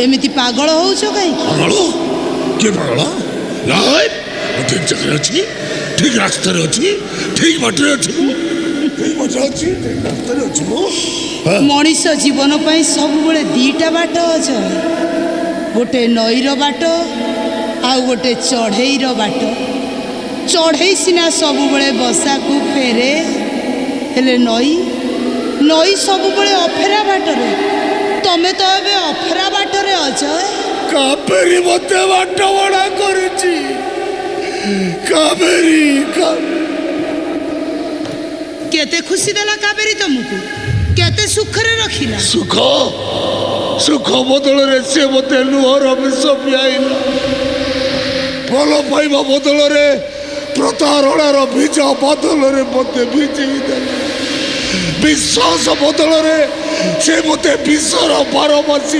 एमिति पागल होउछ कहीं पागल के पागल लाइ ठीक जगह अछि ठीक रास्ता रे अछि ठीक बाटे अछि ठीक बाटे अछि ठीक रास्ता रे अछि मो मनीष जीवन पाई सब बेले दीटा बाट अछि गोटे नईर बाट आ गोटे चढ़ईर बाट चढ़ई सिना सब बेले बसा को फेरे हेले नई नई सब बेले अफेरा बाटरे तमे तो एबे अफेरा बाटरे अछ काबेरी मते बाट बड़ा करछि काबेरी केते खुशी देला काबेरी तुमको केते सुख रे रखिला सुख सुख बदल रे से मते लुहर विष पियाइला भल पाइबा बदल रे प्रतारणार बीज बदल रे मते भिजेई देला विश्वास बदल रे से मते विश्वर 12 वर्ष